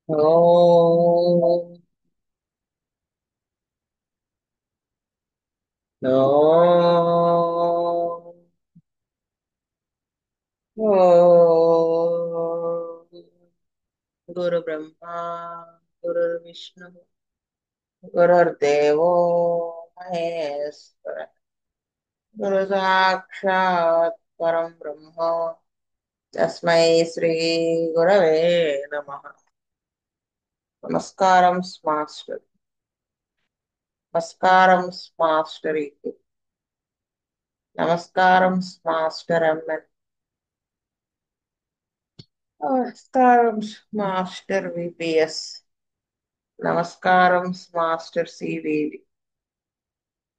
ఓం ఓం ఓం గురు బ్రహ్మ గురు విష్ణు గురుర్దేవో మహేశ్వర గురు సాక్షాత్ పరం బ్రహ్మ తస్మై శ్రీ గురవే నమః. నమస్కారం మాస్టర్. నమస్కారం మాస్టరీకి. నమస్కారం మాస్టర్ ఎంఎన్. నమస్కారం మాస్టర్ విపిఎస్. నమస్కారం మాస్టర్ సివివి.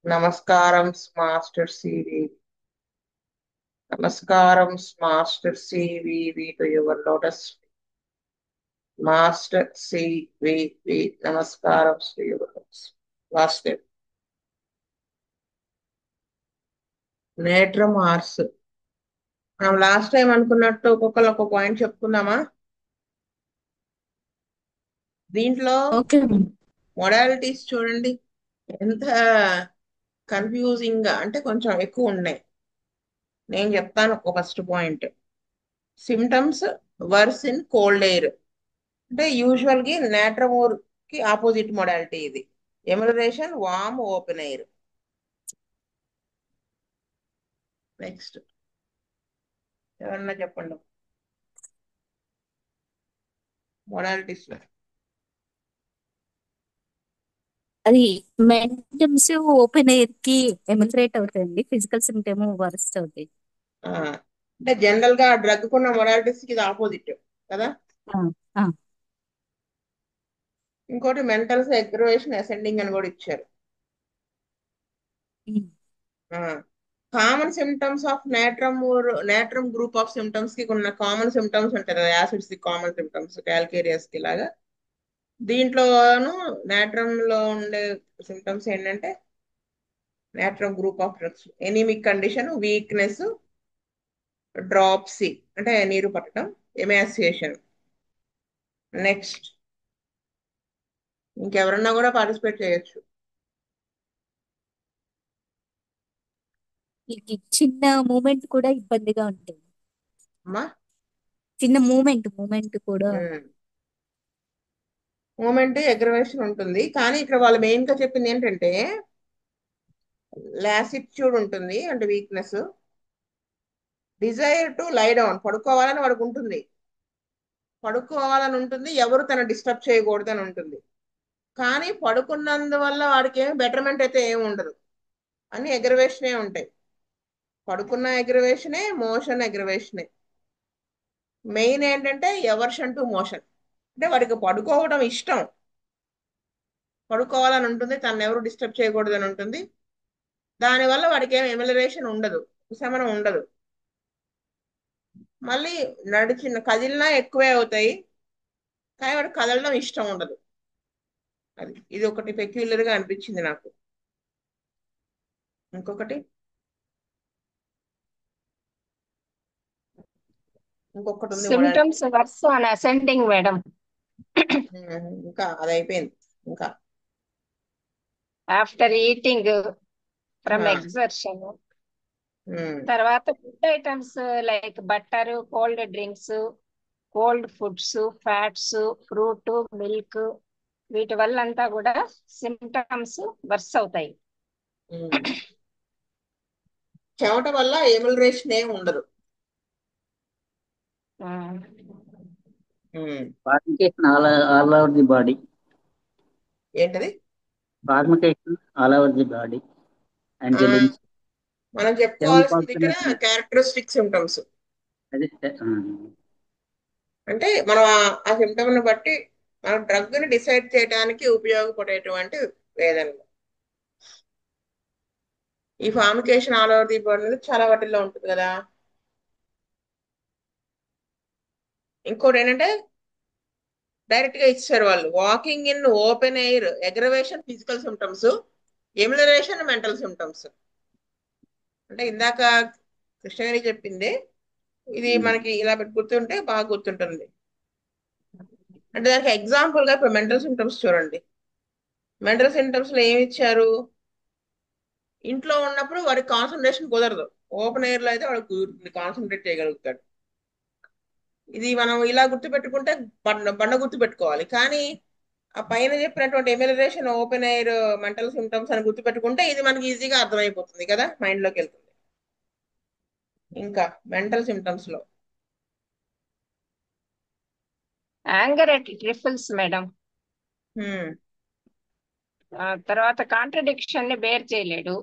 నమస్కారం మాస్టర్ సివివి. నమస్కారం master CVV to your lotus. Master CVV నమస్కారం టు యువర్ లోటస్. లాస్ట్ నేట్ర మార్స్. మనం లాస్ట్ టైం అనుకున్నట్టు ఒక్కొక్కరు ఒక్కొక్క పాయింట్ చెప్పుకుందామా? దీంట్లో ఓకే మ్యామ్. మొడాలిటీస్ చూడండి ఎంత కన్ఫ్యూజింగ్ గా, అంటే కొంచెం ఎక్కువ ఉన్నాయి. నేను చెప్తాను ఒక first point. Symptoms worse in cold air. అంటే యూజువల్ కి నాట్రమోర్ కి ఆపోజిట్ మొడాలిటీ ఇది. Amelioration warm open air. Next ఎవరన్నా చెప్పండి మొడాలిటీస్ లో. అది మెంటమ్స్ ఓపెన్ ఎయిర్ కి ఎమిగ్రేట్ అవుతాయండి. ఫిజికల్ సిమ్టమ్ వరస్ట్ అవుతాయి. ఆ, అంటే జనరల్ గా డ్రగ్ కున్న మొడాలిటీస్ కి ఇది ఆపోజిట్ కదా. ఆ, ఆ, ఇంకోటి మెంటల్స్ ఎగ్రవేషన్ అసెండింగ్ అని కూడా ఇచ్చారు. Um, common symptoms of natrum group of symptoms కి ఉన్న కామన్ సిమ్టమ్స్ ఉంటాయి కదా, యాసిడ్స్ కి కామన్ సిమ్టమ్స్, క్యాల్కేరియాస్ కి లాగా. దీంట్లోను నాట్రమ్ లో ఉండే సిమ్టమ్స్ ఏంటంటే natrum group of drugs anaemic condition, weakness, dropsy అంటే నీరు పట్టడం, ఎమాసియేషన్. నెక్స్ట్ ఇంకెవరన్నా కూడా పార్టిసిపేట్ చేయొచ్చు. ఈ చిన్న మూమెంట్ కూడా ఇబ్బందిగా ఉంటుంది. అమ్మా. చిన్న మూమెంట్ కూడా. మూమెంట్ ఎగ్రవేషన్ ఉంటుంది, కానీ ఇక్కడ వాళ్ళు మెయిన్ గా చెప్పింది ఏంటంటే లాసిట్యూడ్ ఉంటుంది అంటే weakness, desire to lie down పడుకోవాలని వాడికి ఉంటుంది, పడుకోవాలని ఉంటుంది, ఎవరు తన డిస్టర్బ్ చేయకూడదు అని ఉంటుంది. కానీ పడుకున్నందువల్ల వాడికి ఏమి బెటర్మెంట్ అయితే ఏమి ఉండదు, అన్ని ఎగ్రవేషనే ఉంటాయి. పడుకున్న ఎగ్రవేషనే, మోషన్ ఎగ్రవేషనే. మెయిన్ ఏంటంటే ఎవర్షన్ టు మోషన్. అంటే వాడికి పడుకోవడం ఇష్టం, పడుకోవాలని ఉంటుంది, తను ఎవరు డిస్టర్బ్ చేయకూడదు అని ఉంటుంది. దానివల్ల వాడికి ఏం ఎమిలరేషన్ ఉండదు, ఉపశమనం ఉండదు. మళ్ళీ నడిచిన కదిలినా ఎక్కువే అవుతాయి, కానీ వాడికి కదలడం ఇష్టం ఉండదు. ఇది ఒకటి పెక్యులర్ గా అనిపించింది నాకు. ఇంకొకటి ఇంకొకటి ఉంది modality. Symptoms worse on ascending madam. ఇంకా అది అయిపోయింది. ఇంకా after eating from ah, exertion. ఉమ్, తర్వాత food items like butter, cold drinks, cold foods, fats, fruit, milk, వీటి వల్ల అంతా కూడా సిమ్టమ్స్ వర్స్ అవుతాయి. ఉమ్. చెమట వల్ల ఎమిలరేషన్ ఏమి ఉండదు. ఆ, ఉమ్. Fornication all over the body. ఏంటది? Fornication all over the body. ఆ, Angelins. మనం Seven చెప్పుకోవాల్సింది ఇక్కడ components. Characteristic symptoms. అది అంటే మనం ఆ సిమ్టమ్ ని బట్టి మనం డ్రగ్ ని డిసైడ్ చేయడానికి ఉపయోగపడేటువంటి వేదనలు. ఈ fornication all over the body అనేది చాలా వాటిల్లో ఉంటుంది కదా. ఇంకోటి ఏంటంటే డైరెక్ట్ గా ఇచ్చారు వాళ్ళు, walking in open air aggravation physical symptoms, amelioration mental symptoms. అంటే ఇందాక కృష్ణగారి చెప్పింది, ఇది మనకి ఇలా పెట్టి గుర్తుంటే బాగా గుర్తుంటుంది. అంటే దానికి ఎగ్జాంపుల్ గా ఇప్పుడు మెంటల్ సిమ్టమ్స్ చూడండి. మెంటల్ సిమ్టమ్స్ లో ఏమి ఇచ్చారు? ఇంట్లో ఉన్నప్పుడు వాడికి కాన్సన్ట్రేషన్ కుదరదు. ఓపెన్ ఎయిర్ లో అయితే వాడు కుదురుతుంది, కాన్సన్ట్రేట్ చేయగలుగుతాడు. ఇది మనం ఇలా గుర్తుపెట్టుకుంటే బండ బండ గుర్తు పెట్టుకోవాలి. కానీ ఆ పైన చెప్పినటువంటి ఎమిలరేషన్, ఓపెన్ ఎయిర్, మెంటల్ సిమ్టమ్స్ అని గుర్తుపెట్టుకుంటే ఇది మనకి ఈజీగా అర్థమైపోతుంది కదా, మైండ్ లోకి వెళ్తుంది. ఇంకా మెంటల్ సిమ్టమ్స్ లో యాంగర్ అట్ ట్రిఫిల్స్ మేడం. హ్మ్, తర్వాత కాంట్రడిక్షన్ ని బేర్ చేయలేడు,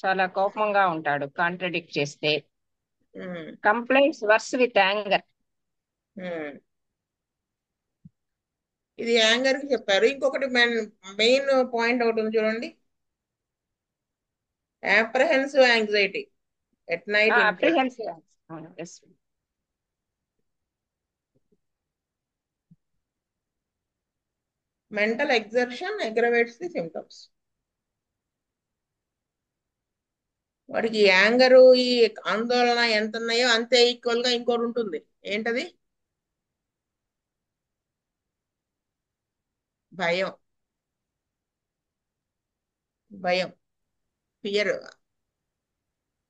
చాలా కోపంగా ఉంటాడు కాంట్రడిక్ట్ చేస్తే. హ్మ్, కంప్లైంట్స్ వర్స్ విత్ యాంగర్. హ్మ్. ఇది యాంగర్ కి చెప్పారు. ఇంకొకటి మెయిన్ పాయింట్ ఒకటి ఉంది చూడండి, apprehensive anxiety at night in bed. Apprehensive. Mental exertion aggravates the symptoms. వాడికి యాంగరు, ఈ ఆందోళన ఎంత ఉన్నాయో అంతే ఈక్వల్ గా ఇంకోటి ఉంటుంది. ఏంటది? భయం. భయం, ఫియర్.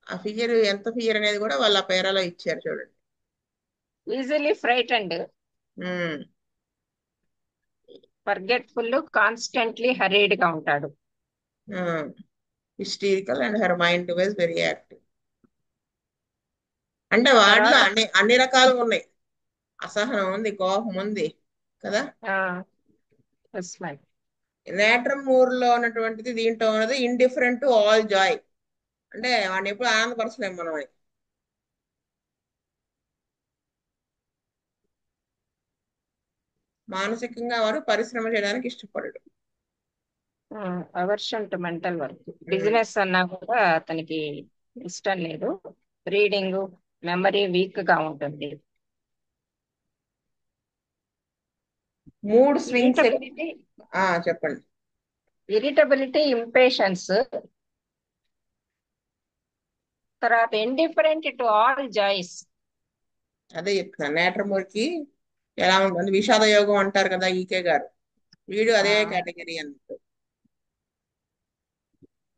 ఆ ఫియర్ ఎంత ఫియర్ అనేది కూడా వాళ్ళ పేరాలో ఇచ్చారు చూడండి. Easily frightened, um, forgetful, constantly hurried గా ఉంటాడు. Hysterical and her mind was very active. అంటే వాటిలో తర్వాత అన్ని రకాలు ఉన్నాయి. అసహనం ఉంది, కోపం ఉంది కదా. Yes madam. నేట్రమ్ మూర్ లో ఉన్నటువంటిది దీంట్లో ఉన్నది ఇండిఫరెంట్ టు ఆల్ జాయ్. అంటే వాడిని ఎప్పుడు ఆనందపరచలేము మనం అని. మానసికంగా వారు పరిశ్రమ చేయడానికి ఇష్టపడడు. Aversion to mental work. Um. Business అన్నా కూడా అతనికి ఇష్టం లేదు. రీడింగ్, మెమరీ వీక్ గా ఉంటుంది. Mood swings. ఇరిటబిలిటీ, చెప్పండి. ఇంపేషన్స్. తర్వాత ఇండిఫరెంట్ టు ఆల్ జాయ్స్. అదే చెప్తున్నాను, నేట్రమూర్ కి ఎలా ఉంటుంది, విషాద యోగం అంటారు కదా ఈకే గారు, వీడు అదే కేటగిరీ అన్నట్టు.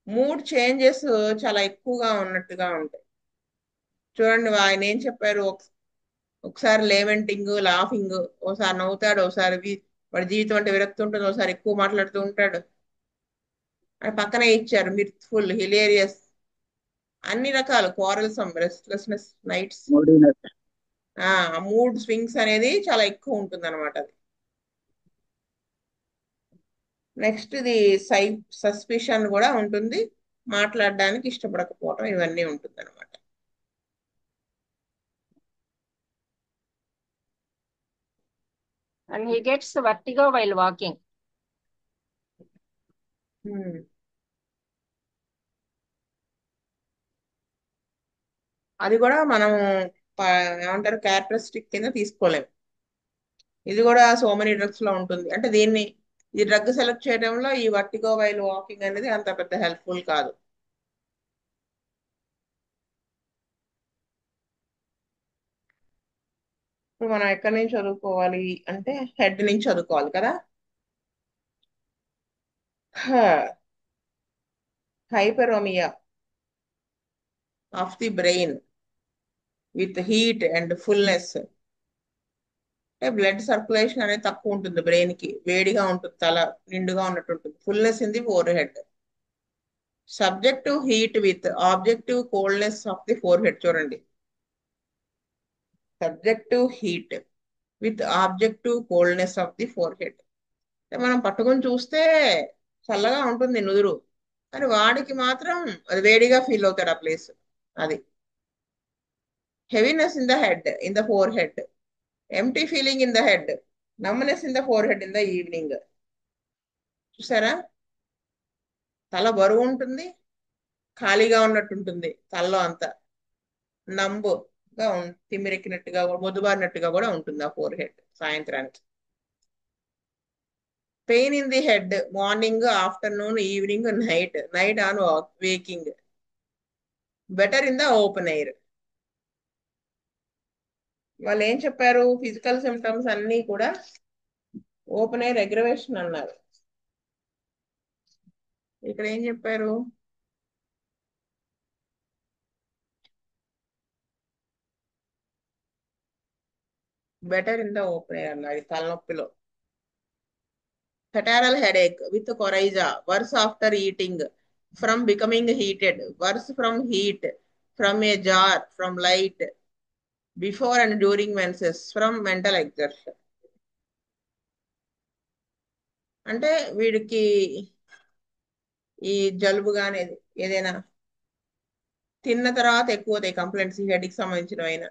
మూడ్ చేంజెస్ చాలా ఎక్కువగా ఉన్నట్టుగా ఉంటాయి. చూడండి ఆయన ఏం చెప్పారు, ఒకసారి లేమెంటింగ్, లాఫింగ్, ఓసారి నవ్వుతాడు, ఓసారి వాడి జీవితం అంటే విరక్తి ఉంటుంది, ఒకసారి ఎక్కువ మాట్లాడుతూ ఉంటాడు. అని పక్కనే ఇచ్చారు మిర్త్ఫుల్, హిలేరియస్, అన్ని రకాలు, క్వారల్సమ్, రెస్ట్లెస్నెస్ నైట్స్. మూడీనెస్. ఆ మూడ్ స్వింగ్స్ అనేది చాలా ఎక్కువ ఉంటుంది అనమాట అది. నెక్స్ట్ ఇది సస్పిషన్ కూడా ఉంటుంది, మాట్లాడడానికి ఇష్టపడకపోవడం, ఇవన్నీ ఉంటుంది అనమాట. And he gets vertigo while walking. అది కూడా మనం ఏమంటారు, క్యారెక్టరిస్టిక్ కింద తీసుకోలేము. ఇది కూడా సో మెనీ డ్రగ్స్ లో ఉంటుంది. అంటే ఈ డ్రగ్ సెలెక్ట్ చేయడంలో ఈ వర్టిగో వైల్ వాకింగ్ అనేది అంత పెద్ద హెల్ప్ఫుల్ కాదు. ఇప్పుడు మనం ఎక్కడి నుంచి చదువుకోవాలి అంటే హెడ్ నుంచి చదువుకోవాలి కదా. Hyperaemia of the brain with heat and fullness. అంటే బ్లడ్ సర్క్యులేషన్ అనేది తక్కువ ఉంటుంది బ్రెయిన్ కి, వేడిగా ఉంటుంది, తల నిండుగా ఉన్నట్టు ఉంటుంది. Fullness in the forehead, subjective heat with objective coldness of the forehead. చూడండి, subjective heat with objective coldness of the forehead. మనం పట్టుకొని చూస్తే చల్లగా ఉంటుంది నుదురు, కానీ వాడికి మాత్రం అది వేడిగా ఫీల్ అవుతాడు ఆ ప్లేస్. అది heaviness in the head, in the four head, empty feeling in the head, numbness in the four head in the evening. చూసారా, తల బరువు ఉంటుంది, ఖాళీగా ఉన్నట్టు ఉంటుంది, తలలో అంతా నంబుగా తిమ్మిరెక్కినట్టుగా, మొద్దుబారినట్టుగా కూడా ఉంటుంది ఆ ఫోర్ హెడ్ సాయంత్రానికి. Pain in the head morning, afternoon, evening, night, night on waking, better in the open air. వాళ్ళు ఏం చెప్పారు, ఫిజికల్ సిమ్టమ్స్ అన్నీ కూడా ఓపెన్ ఎయిర్ అగ్రవేషన్ అన్నారు. ఇక్కడ ఏం చెప్పారు? Better in the open air అన్నారు ఈ తలనొప్పిలో. Catarrhal headache with coryza, worse after eating, from becoming heated, worse from heat, from a jar, from light, before and during menses, from mental exertion. అంటే వీడికి ఈ జలుబు కానీ ఏదైనా తిన్న తర్వాత ఎక్కువ అవుతాయి కంప్లైంట్స్, ఈ హెడ్కి సంబంధించినవి అయినా,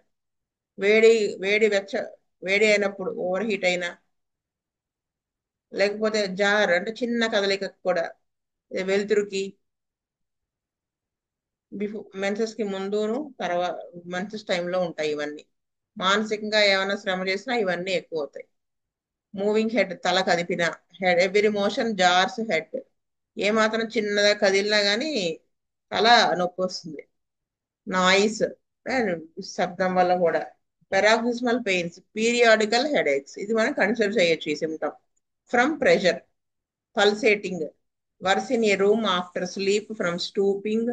వేడి వేడి వేడి అయినప్పుడు ఓవర్ హీట్ అయినా, లేకపోతే జార్ అంటే చిన్న కదలిక కూడా, వెలుతురుకి, మెన్సెస్ కి ముందును తర్వాత మెన్సెస్ టైంలో ఉంటాయి ఇవన్నీ. మానసికంగా ఏమైనా శ్రమ చేసినా ఇవన్నీ ఎక్కువ అవుతాయి. మూవింగ్ హెడ్, తల కదిపిన, head every motion jars head, ఏమాత్రం చిన్నగా కదిలినా కానీ తల నొప్పి వస్తుంది. నాయిస్, శబ్దం వల్ల కూడా. పెరాక్సిస్మల్ పెయిన్స్, పీరియాడికల్ హెడేక్స్, ఇది మనం కన్సిడర్ చేయొచ్చు ఈ symptom. From pressure, pulsating, worse in a room after sleep, from stooping,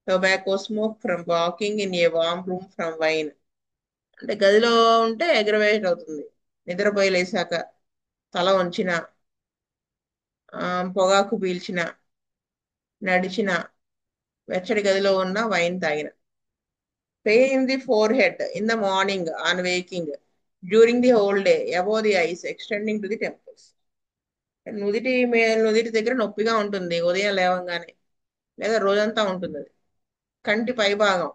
tobacco smoke, from walking in a warm room, from wine. అంటే గదిలో ఉంటే అగ్రవేట్ అవుతుంది, నిద్రపోయి లేసాక తల వంచిన, పొగాకు పీల్చిన, నడిచిన, వెచ్చడి గదిలో ఉన్న, వైన్ తాగిన. Pain in the forehead in the morning on waking, during the whole day, above the eyes, extending to the temples. నుదిటి దగ్గర నొప్పిగా ఉంటుంది ఉదయం లేవంగానే, లేదా రోజంతా ఉంటుంది అది. కంటి పై భాగం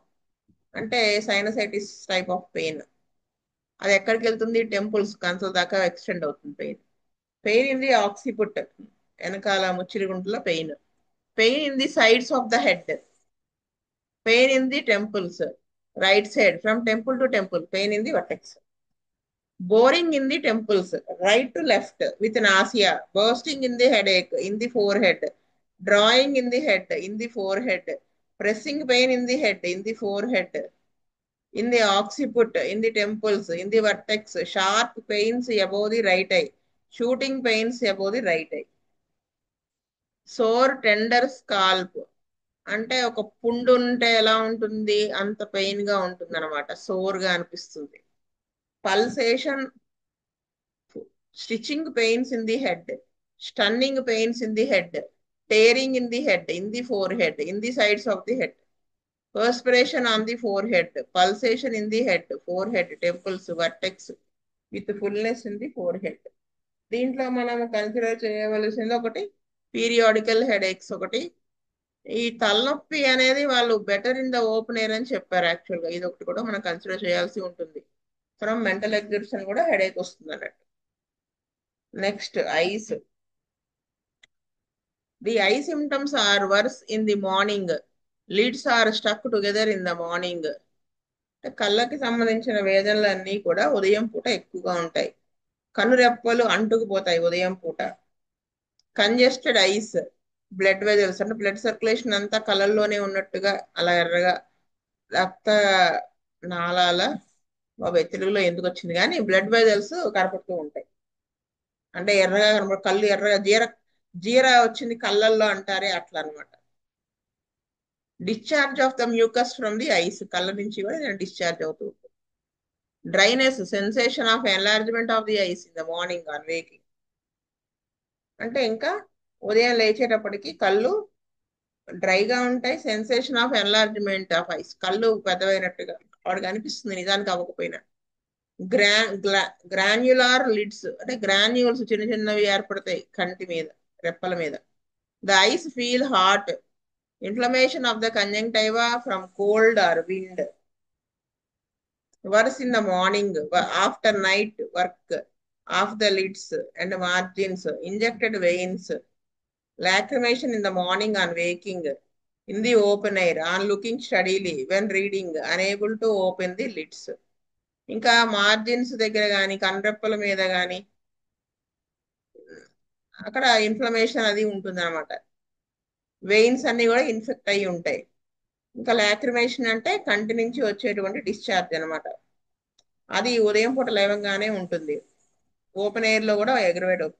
అంటే సైనసైటిస్ టైప్ ఆఫ్ పెయిన్, అది ఎక్కడికి వెళ్తుంది? టెంపుల్స్, కన్సల దాకా ఎక్స్టెండ్ అవుతుంది pain. Pain in the occiput, వెనకాల ముచ్చిరి గుంటలో pain. Pain in the sides of the head, pain in the temples, right side, from temple to temple, pain in the vertex. Boring in the temples, right to left, with nausea, bursting in the headache, in the forehead, drawing in the head, in the forehead, pressing pain in the head, in the forehead, in the occiput, in the temples, in the vertex, sharp pains above the right eye, shooting pains above the right eye. Sore tender scalp, అంటే ఒక పుండు ఉంటే ఎలా ఉంటుంది అంత pain గా ఉంటుంది అనమాట, సోర్ గా అనిపిస్తుంది. Pulsation, stitching pains in the head, stunning pains in the head, tearing in the head, in the forehead, in the sides of the head, perspiration on the forehead, pulsation in the head, forehead, temples, vertex, with fullness in the forehead. దీంట్లో మనం consider చేయవలసింది ఒకటి periodical headaches, ఒకటి ఈ తలనొప్పి అనేది వాళ్ళు better in the open air అని చెప్పారు యాక్చువల్గా. ఇది ఒకటి కూడా మనం కన్సిడర్ చేయాల్సి ఉంటుంది. ఫ్రమ్ మెంటల్ ఎగ్జిబిషన్ కూడా హెడేక్ వస్తుంది అన్నట్టు. Next ice. The eye symptoms are worse in the morning. Lids are stuck together in the morning. కళ్ళకి సంబంధించిన వేదనలన్నీ కూడా ఉదయం పూట ఎక్కువగా ఉంటాయి. కనురెప్పలు అంటుకుపోతాయి ఉదయం పూట. కంజెస్టెడ్ ఐస్, బ్లడ్ వెజల్స్ అంటే బ్లడ్ సర్క్యులేషన్ అంతా కళ్ళల్లోనే ఉన్నట్టుగా అలా ఎర్రగా, రక్త నాళాల, బాబాయ్ తెలుగులో ఎందుకు వచ్చింది కానీ బ్లడ్ వెజల్స్ కనపడుతూ ఉంటాయి. అంటే ఎర్రగా కనపడు, కళ్ళు ఎర్రగా, జీర వచ్చింది కళ్ళల్లో అంటారే అట్లా అనమాట. Discharge of the mucus from the ice, కళ్ళ నుంచి కూడా డిశ్చార్జ్ అవుతూ ఉంటుంది. Dryness, sensation of enlargement of the ice in the morning on waking, అంటే ఇంకా ఉదయం లేచేటప్పటికి కళ్ళు డ్రైగా ఉంటాయి. Sensation of enlargement of ice, కళ్ళు పెద్దవైనట్టుగా వాడికి అనిపిస్తుంది నిజానికి అవ్వకపోయినా. గ్రాన్యులార్ లిడ్స్ అంటే గ్రాన్యూల్స్ చిన్న చిన్నవి ఏర్పడతాయి కంటి మీద, రెప్పల మీద. The eyes feel hot, inflammation of the conjunctiva from cold or wind. Worse in the morning after night work of the lids and margins, injected veins. Lacrimation in the morning on waking, in the open air, on looking steadily, when reading, unable to open the lids. ఇంకా margins దగ్గర కానీ కనురెప్పల మీద కానీ అక్కడ inflammation అది ఉంటుంది అనమాట. Veins అన్ని కూడా ఇన్ఫెక్ట్ అయి ఉంటాయి. ఇంకా లాక్రిమేషన్ అంటే కంటి నుంచి వచ్చేటువంటి డిశ్చార్జ్ అనమాట, అది ఉదయం పూట లేవంగానే ఉంటుంది. ఓపెన్ ఎయిర్ లో కూడా ఎగ్రవేట్ అవుతుంది.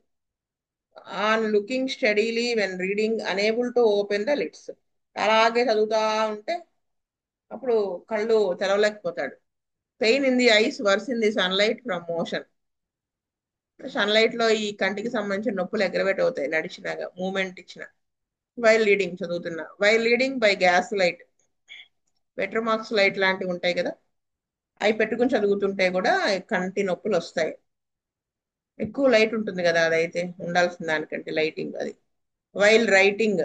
On looking steadily when reading unable to open the lids. అలాగే చదువుతా ఉంటే అప్పుడు కళ్ళు తెరవలేకపోతాడు. Pain in the eyes worse in the sunlight from motion. Sunlight లో ఈ కంటికి సంబంధించిన నొప్పులు ఎగ్రవేట్ అవుతాయి నడిచినాక, మూమెంట్ ఇచ్చిన. వైల్ లీడింగ్ చదువుతున్నా, while reading by gas light, Petromax light లాంటివి ఉంటాయి కదా, అవి పెట్టుకుని చదువుతుంటే కూడా కంటి నొప్పులు వస్తాయి. ఎక్కువ లైట్ ఉంటుంది కదా, అదైతే ఉండాల్సిన దానికంటే లైటింగ్ అది. While writing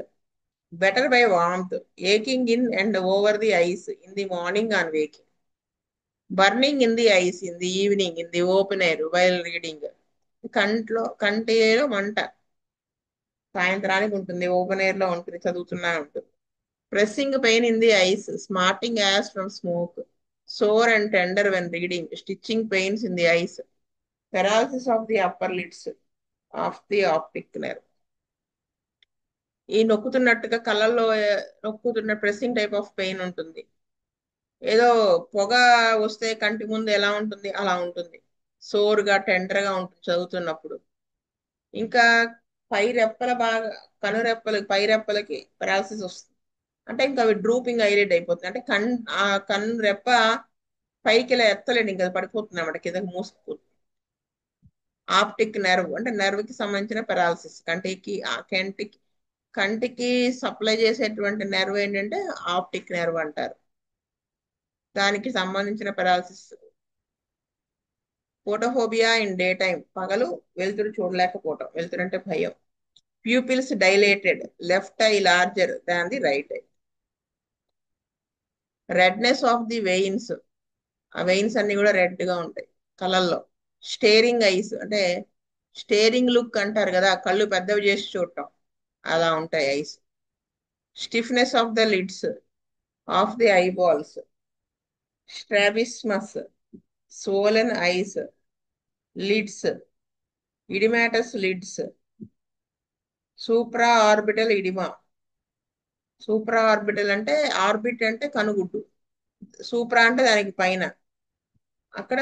better by warmth, aching in and over the ice in the morning on waking, burning in the ice in the evening in the open air while reading. కంటిలో మంట సాయంత్రానికి ఉంటుంది, ఓపెన్ ఎయిర్ లో ఉంటుంది, చదువుతున్నా ఉంటుంది. Pressing pain in the eyes, smarting as from smoke, sore and tender when reading, stitching pains in the eyes, paralysis of the upper lids of the optic nerve. ఈ నొక్కుతున్నట్టుగా కళ్ళల్లో నొక్కుతున్న ప్రెస్సింగ్ టైప్ ఆఫ్ పెయిన్ ఉంటుంది. ఏదో పొగ వస్తే కంటి ముందు ఎలా ఉంటుంది అలా ఉంటుంది, సోర్గా టెండర్గా ఉంటుంది చదువుతున్నప్పుడు. ఇంకా పై రెప్పల బాగా, కనురెప్పలకి పై రెప్పలకి పెరాలసిస్ వస్తుంది. అంటే ఇంకా అవి డ్రూపింగ్ ఐలిడ్ అయిపోతుంది, అంటే ఆ కన్ను రెప్ప పైకి ఇలా ఎత్తలేండి, ఇంకా పడిపోతుంది అన్నమాట, కిందకి మూసుకుపోతుంది. ఆప్టిక్ నెర్వ్ అంటే నెర్వ్ కి సంబంధించిన పెరాలసిస్. కంటికి సప్లై చేసేటువంటి నెర్వ్ ఏంటంటే ఆప్టిక్ నెర్వ్ అంటారు, దానికి సంబంధించిన paralysis. Photophobia in day time, పగలు వెలుతురు చూడలేకపోవటం, వెలుతురు అంటే భయం. Pupils dilated, left I larger than the right I. Redness of the veins, ఆ వెయిన్స్ అన్ని కూడా రెడ్ గా ఉంటాయి కళ్ళల్లో. స్టేరింగ్ ఐస్ అంటే స్టేరింగ్ లుక్ అంటారు కదా, కళ్ళు పెద్దవి చేసి చూడటం, అలా ఉంటాయి ice. Stiffness of the lids of the eyeballs, strabismus, swollen eyes, lids, edematous lids, supraorbital edema. సూప్రాఆర్బిటల్ అంటే, ఆర్బిట్ అంటే కనుగుడ్డు, సూప్రా అంటే దానికి పైన, అక్కడ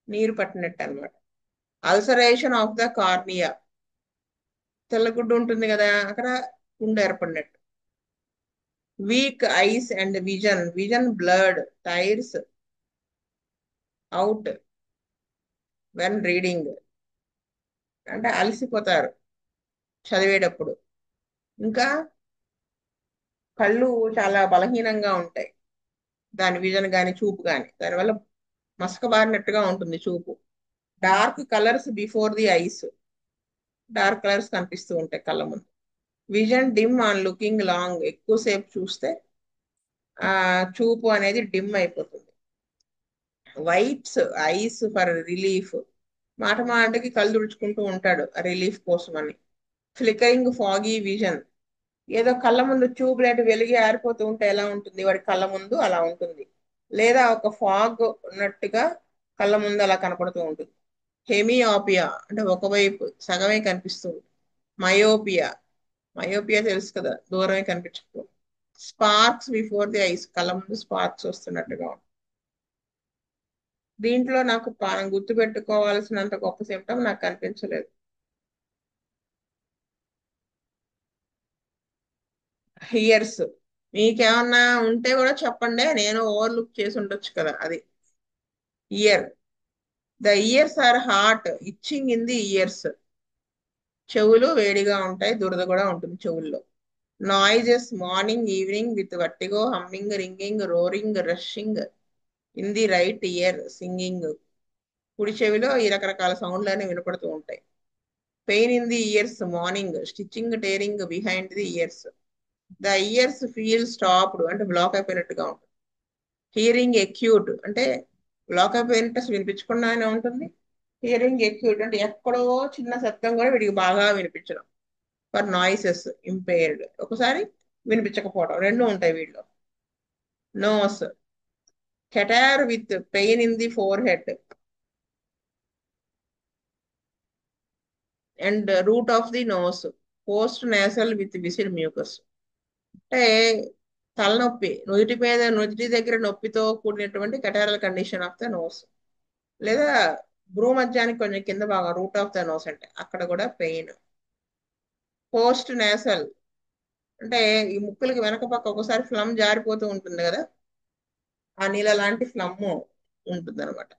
నీరు పట్టినట్టు అనమాట. అల్సరేషన్ ఆఫ్ ద కార్నియా, తెల్లగుడ్డు ఉంటుంది కదా అక్కడ గుండె ఏర్పడినట్టు. Weak eyes and vision, vision blurred, tires out when reading, అంటే అలసిపోతారు చదివేటప్పుడు. ఇంకా కళ్ళు చాలా బలహీనంగా ఉంటాయి, దాని విజన్ కానీ చూపు కానీ, దానివల్ల మసకబారినట్టుగా ఉంటుంది చూపు. Dark colours before the ice, dark colours కనిపిస్తూ ఉంటాయి కళ్ళ ముందు. Vision dim on looking long, ఎక్కువసేపు చూస్తే ఆ చూపు అనేది డిమ్ అయిపోతుంది. వైట్స్ ఐస్ ఫర్ రిలీఫ్, మాట మాటకి కళ్ళు తుడుచుకుంటూ ఉంటాడు రిలీఫ్ కోసం అని. ఫ్లికరింగ్ ఫాగీ విజన్, ఏదో కళ్ళ ముందు ట్యూబ్ లైట్ వెలిగి ఆరిపోతూ ఉంటే ఎలా ఉంటుంది వాడి కళ్ళ ముందు అలా ఉంటుంది, లేదా ఒక ఫాగ్ ఉన్నట్టుగా కళ్ళ ముందు అలా కనపడుతూ ఉంటుంది. హెమియోపియా అంటే ఒకవైపు సగమే కనిపిస్తుంది. మయోపియా, మయోపియా తెలుసు కదా, దూరమే కనిపించకపో. స్పార్క్స్ బిఫోర్ ది ఐస్, కళ్ళ ముందు స్పార్క్స్ వస్తున్నట్టుగా ఉంటుంది. దీంట్లో నాకు గుర్తు పెట్టుకోవాల్సినంత గొప్ప సిమ్టమ్ నాకు కనిపించలేదు. హియర్స్, మీకేమన్నా ఉంటే కూడా చెప్పండి, నేను ఓవర్లుక్ చేసి ఉండొచ్చు కదా. అది ear, the ears are hot, itching in the ears, చెవులు వేడిగా ఉంటాయి, దురద కూడా ఉంటుంది చెవుల్లో. Noises morning evening with vertigo, humming, ringing, roaring, rushing in the right ear, singing, కుడి చెవిలో ఈ రకరకాల సౌండ్లన్నీ వినపడుతూ ఉంటాయి. Pain in the ears morning, stitching tearing behind the ears. The ears feel stopped అంటే బ్లాక్ అయిపోయినట్టుగా ఉంటుంది. హియరింగ్ ఎక్యూట్ అంటే బ్లాక్ అయిపోయినట్టు అసలు వినిపించకుండానే ఉంటుంది. హియరింగ్ ఎక్యూట్ అంటే ఎక్కడో చిన్న శబ్దం కూడా వీడికి బాగా వినిపించడం. ఫర్ నాయిసెస్ ఇంపైర్డ్, ఒకసారి వినిపించకపోవడం, రెండు ఉంటాయి వీళ్ళు. Nose, catarrh with pain in the forehead and root of the nose, post nasal with viscid mucus, అంటే తలనొప్పి, నుదుటి దగ్గర నొప్పితో కూడినటువంటి catarrhal condition of the nose, లేదా భ్రూమధ్యానికి కొంచెం కింద భాగం రూట్ ఆఫ్ ద నోస్ అంటే అక్కడ కూడా పెయిన్. పోస్ట్ నేసల్ అంటే ఈ ముక్కులకి వెనక పక్క ఒకసారి ఫ్లమ్ జారిపోతూ ఉంటుంది కదా, ఆ నీళ్ళ లాంటి ఫ్లమ్ ఉంటుంది అనమాట.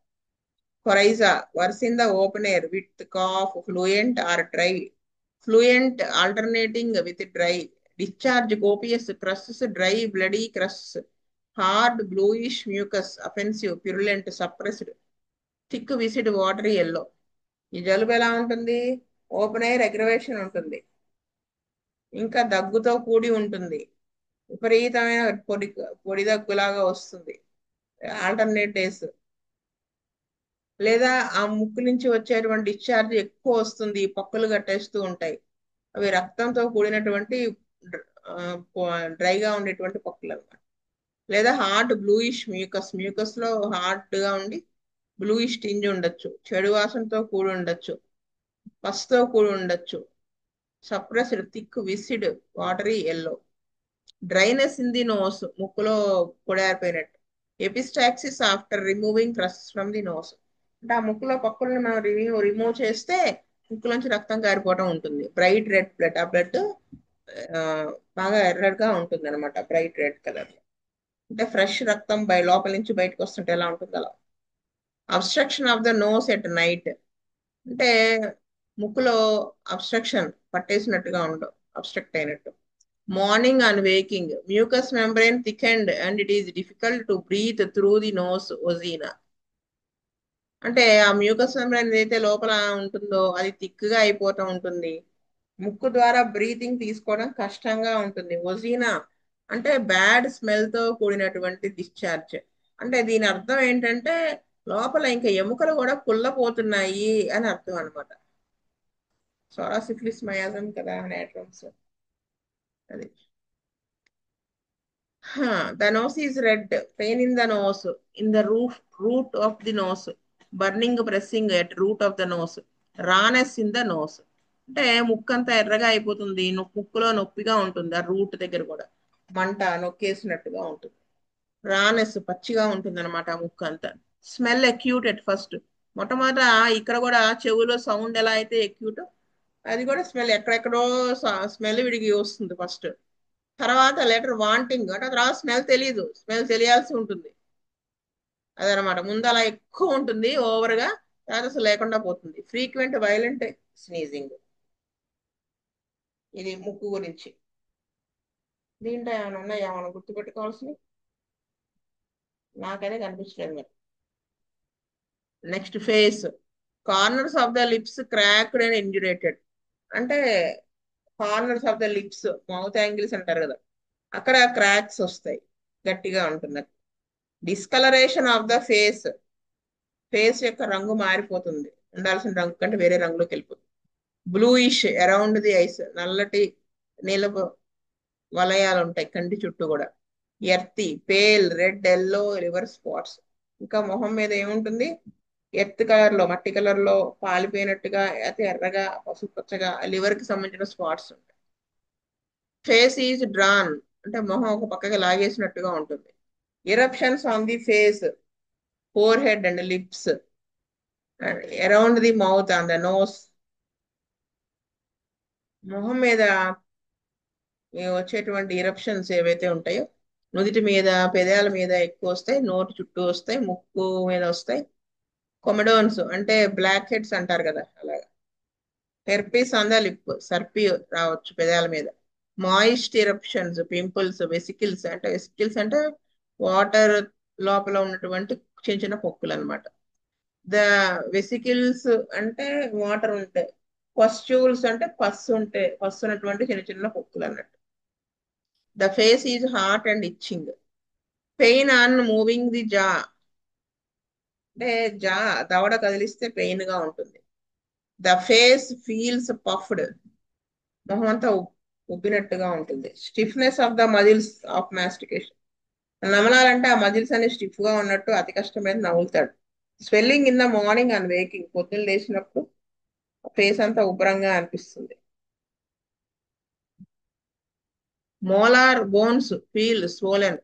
Coryza worse in the open air with cough fluent or dry, fluent alternating with dry, discharge copious crusts dry bloody crust, hard bluish mucus offensive purulent suppressed, thick viscid watery yellow. ఈ జలుబు ఎలా ఉంటుంది? Open air aggravation ఉంటుంది, ఇంకా దగ్గుతో కూడి ఉంటుంది, విపరీతమైన పొడి పొడి దగ్గులాగా వస్తుంది ఆల్టర్నేట్ డేస్, లేదా ఆ ముక్కు నుంచి వచ్చేటువంటి డిశ్చార్జ్ ఎక్కువ వస్తుంది, పొక్కులు కట్టేస్తూ ఉంటాయి, అవి రక్తంతో కూడినటువంటి డ్రైగా ఉండేటువంటి పొక్కులు అన్నమాట. లేదా హార్డ్ బ్లూయిష్ మ్యూకస్, మ్యూకస్ లో హార్డ్ గా ఉండి బ్లూయిష్ టింజ్ ఉండొచ్చు, చెడు వాసనతో కూడి ఉండొచ్చు, పసుతో కూడి ఉండొచ్చు, suppressed thick viscid watery yellow, dryness in the nose ముక్కులో పొడారిపోయినట్టు, epistaxis after removing crust from the nose అంటే ఆ ముక్కులో పక్కులను మనం రిమూవ్ చేస్తే ముక్కులోంచి రక్తం కారిపోవడం ఉంటుంది. బ్రైట్ రెడ్ బ్లడ్, ఆ బ్లడ్ బాగా ఎర్రగా ఉంటుంది అనమాట, బ్రైట్ రెడ్ కలర్, అంటే ఫ్రెష్ రక్తం లోపల నుంచి బయటకు వస్తుంటే ఎలా ఉంటుంది అలా. Obstruction of the nose at night అంటే ముక్కులో అబ్స్ట్రక్షన్ పట్టేసినట్టుగా ఉండవు, అబ్స్ట్రక్ట్ అయినట్టు. Morning and waking mucus membrane thickened and it is difficult to breathe through the nose ozaena అంటే ఆ మ్యూకస్ మెంబ్రెయిన్ ఏదైతే లోపల ఉంటుందో అది థిక్గా అయిపోతూ ఉంటుంది, ముక్కు ద్వారా బ్రీతింగ్ తీసుకోవడం కష్టంగా ఉంటుంది. ఒజీనా అంటే బ్యాడ్ స్మెల్ తో కూడినటువంటి డిశ్చార్జ్. అంటే దీని అర్థం ఏంటంటే లోపల ఇంకా ఎముకలు కూడా కుళ్ళపోతున్నాయి అని అర్థం అనమాట. సోరాసిఫిలిస్ మయాజం కదా నేట్రమ్స్ అది. The nose is red, pain in the nose, in the root of the nose, burning pressing at root of the nose, rawness in the nose అంటే ముక్కు అంతా ఎర్రగా అయిపోతుంది, ముక్కులో నొప్పిగా ఉంటుంది, ఆ రూట్ దగ్గర కూడా మంట నొక్కేసినట్టుగా ఉంటుంది, రానెస్ పచ్చిగా ఉంటుంది అనమాట ముక్కు అంతా. స్మెల్ అక్యూట్ ఎట్ ఫస్ట్, మొట్టమొదట ఇక్కడ కూడా చెవులో సౌండ్ ఎలా అయితే అక్యూట్, అది కూడా స్మెల్ ఎక్కడెక్కడో స్మెల్ విడిగి వస్తుంది ఫస్ట్, తర్వాత లెటర్ వాంటింగ్ అంటే తర్వాత స్మెల్ తెలియదు, స్మెల్ తెలియాల్సి ఉంటుంది అదనమాట. ముందు అలా ఎక్కువ ఉంటుంది ఓవర్గా, తర్వాత అసలు లేకుండా పోతుంది. ఫ్రీక్వెంట్ వైలెంట్ స్నీజింగ్, ఇది ముక్కు గురించి. దీంట్లో ఏమైనా ఉన్నాయా మనం గుర్తుపెట్టుకోవాల్సినవి? నాకైతే కనిపించలేదు మరి. Next face, corners of the lips cracked and indurated అంటే corners of the lips mouth angles అంటారు కదా, అక్కడ క్రాక్స్ వస్తాయి, గట్టిగా ఉంటుంది. Discoloration of the face, face యొక్క రంగు మారిపోతుంది, ఉండాల్సిన రంగు కంటే వేరే రంగులోకి వెళ్ళిపోతుంది. బ్లూయిష్ అరౌండ్ ది ఐస్, నల్లటి నీలపు వలయాలు ఉంటాయి కంటి చుట్టూ కూడా. Earthy pale red yellow liver spots, ఇంకా మొహం మీద ఏముంటుంది, ఎర్త్ కలర్ లో మట్టి కలర్ లో పాలిపోయినట్టుగా అయితే ఎర్రగా పసుపు పచ్చగా లివర్ కి సంబంధించిన స్పాట్స్ ఉంటాయి. ఫేస్ ఈజ్ డ్రాన్ అంటే మొహం ఒక పక్కకి లాగేసినట్టుగా ఉంటుంది. Eruptions on the face, forehead and lips, around the mouth on the nose, మొహం మీద వచ్చేటువంటి ఇరప్షన్స్ ఏవైతే ఉంటాయో నుదిటి మీద పెదాల మీద ఎక్కువ వస్తాయి, నోటి చుట్టూ వస్తాయి, ముక్కు మీద వస్తాయి. కొమెడోన్స్ అంటే బ్లాక్ హెడ్స్ అంటారు కదా అలాగా. హెర్పీస్ ఆన్ ద లిప్, సర్పి రావచ్చు పెదాల మీద. మాయిస్ట్ ఇరప్షన్స్ పింపుల్స్, వెసికిల్స్ అంటే వెసికిల్స్ అంటే వాటర్ లోపల ఉన్నటువంటి చిన్న చిన్న పొక్కులు అనమాట. ద వెసికిల్స్ అంటే వాటర్ ఉంటాయి, పస్ట్యూల్స్ అంటే పస్సు ఉంటే పస్సు ఉన్నటువంటి చిన్న చిన్న పొక్కులు అన్నట్టు. The face is hot and itching, pain on moving the జా అంటే జా దవడ కదిలిస్తే పెయిన్ గా ఉంటుంది. ద ఫేస్ ఫీల్స్ పఫ్డ్, మొహం అంతా ఉబ్బినట్టుగా ఉంటుంది. Stiffness of the muscles of mastication, నమలాలంటే ఆ మజిల్స్ అన్ని స్టిఫ్ గా ఉన్నట్టు అతి కష్టమైన నవ్వులుతాడు. Swelling in the morning and waking, పొద్దున్న లేచినప్పుడు ఫేస్ అంతా ఉబ్బరంగా అనిపిస్తుంది. మోలార్ బోన్స్ ఫీల్ స్వోలెన్,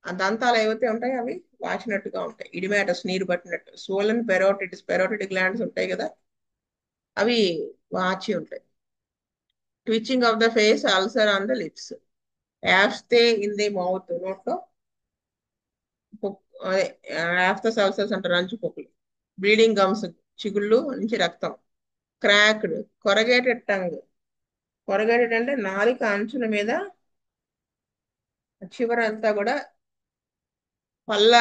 ఆ దంతాలు ఏవైతే ఉంటాయో అవి వాచినట్టుగా ఉంటాయి. ఇడిమాటస్ నీరు పట్టినట్టు. స్వోలన్ పెరోటిడ్ గ్లాండ్స్ ఉంటాయి కదా, అవి వాచి ఉంటాయి. Twitching of the face, ulcer on the lips, aphthae in the mouth, నోట్లో యాఫ్తస్ అల్సర్స్ అంటారు, అంచు పొక్కులు. బ్లీడింగ్ గమ్స్, చిగుళ్ళు నుంచి రక్తం. Cracked, కొరగేటెడ్ tongue. కొరగేటెడ్ అంటే నాలుక అంచుల మీద చివరంతా కూడా పళ్ళ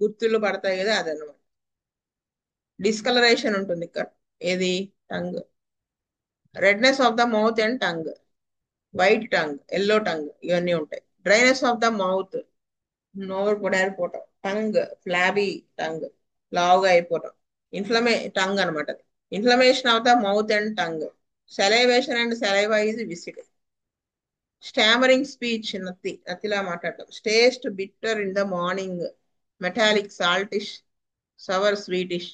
గుర్తులు పడతాయి కదా, అదనమాట. డిస్కలరేషన్ ఉంటుంది ఇక్కడ, ఏది tongue. Redness of the mouth and tongue, white tongue, yellow tongue, ఇవన్నీ ఉంటాయి. డ్రైనెస్ ఆఫ్ ద మౌత్, నోరు పొడారిపోవటం. టంగ్, ఫ్లాబీ టంగ్, లావుగా అయిపోవటం. టంగ్ అనమాట అది. Inflammation of the mouth and tongue. Salivation and saliva is viscid. Stammering speech, నత్తిలా మాట్లాడటం. Taste bitter in the morning, metallic, saltish, sour, sweetish.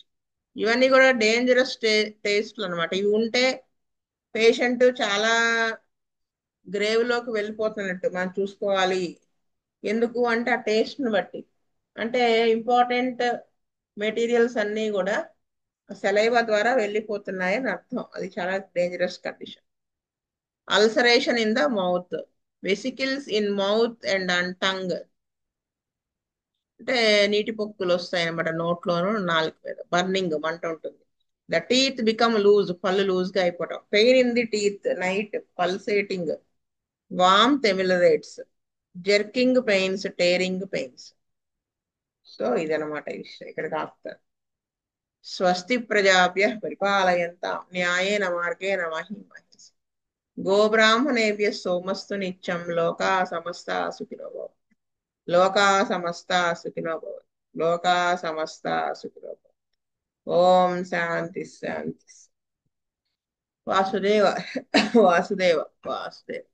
ఇవన్నీ కూడా డేంజరస్ టేస్ట్లు అనమాట. ఇవి ఉంటే పేషెంట్ చాలా గ్రేవ్ లోకి వెళ్ళిపోతున్నట్టు మనం చూసుకోవాలి. ఎందుకు అంటే ఆ టేస్ట్ ని బట్టి. అంటే ఇంపార్టెంట్ మెటీరియల్స్ అన్నీ కూడా సెలైవా ద్వారా వెళ్ళిపోతున్నాయని అర్థం. అది చాలా dangerous condition. Ulceration in the mouth, vesicles in mouth and tongue. అంటే నీటి పొక్కులు వస్తాయి అనమాట నోట్లోను నాలుక మీద. బర్నింగ్, మంట ఉంటుంది. ద టీత్ బికమ్ లూజ్, పళ్ళు లూజ్ గా అయిపోవటం. Pain in the teeth, night, pulsating, వామ్ ameliorates, jerking pains, tearing pains. So ఇదనమాట ఈ విషయం. ఇక్కడ ఆపుతారు. స్వస్తి ప్రజాభ్య పరిపాలయంతాం న్యాయేన మార్గేణ మహిం మహేష్. గోబ్రాహ్మణేభ్య సోమస్తు నిత్యం. లోకా సమస్త సుఖినో భవంతు. లోకా సమస్త సుఖినో భవంతు. లోకా సమస్త సుఖినో భవంతు. ఓం శాంతి శాంతి. వాసుదేవ వాసుదేవ వాసుదేవ.